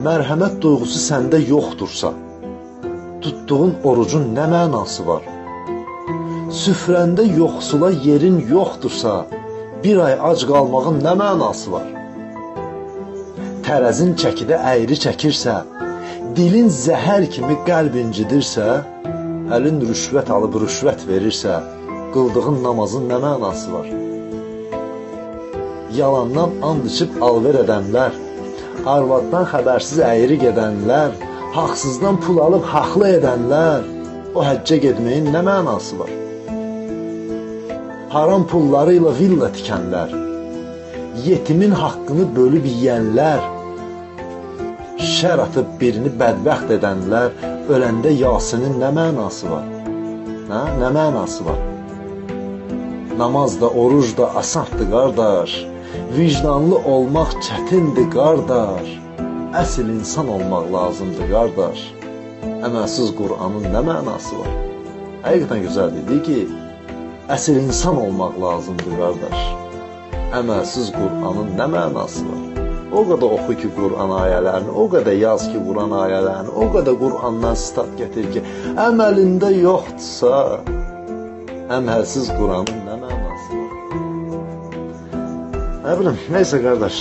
Mərhəmət duyğusu səndə yoxdursa, tutduğun orucun nə mənası var? Süfrəndə yoxsula yerin yoxdursa, bir ay ac qalmağın nə mənası var? Tərəzin çəkidə əyri çəkirsə, dilin zəhər kimi qəlb incidirsə, əlin rüşvət alıb rüşvət verirsə, qıldığın namazın nə mənası var? Yalandan and içib alver edənlər, arvaddan xəbərsiz əyri gedənlər, haqsızdan pul alıb haqlı edənlər, o həccə getməyin nə mənası var? Haram pulları ilə villa tikənlər, yetimin haqqını bölüb yiyənlər, şər atıb birini bədbəxt edənlər, öləndə Yasinin nə mənası var? Nə mənası var? Namaz da, oruc da asandır qardaş, vicdanlı olmaq çətindir qardaş, əsl insan olmaq lazımdır qardaş. Əməlsiz Qur'anın nə mənası var? Həqiqətən gözəl dedi ki, əsl insan olmaq lazımdır qardaş. Əməlsiz Qur'anın nə mənası var? O qədər oxu ki Qur'an ayələrini, o qədər yaz ki Qur'an ayələrini, o qədər Qur'andan sitat gətir ki, əməlində yoxdursa, əməlsiz Qur'anın nə mənası var? Nə bilim, neysə qardaş.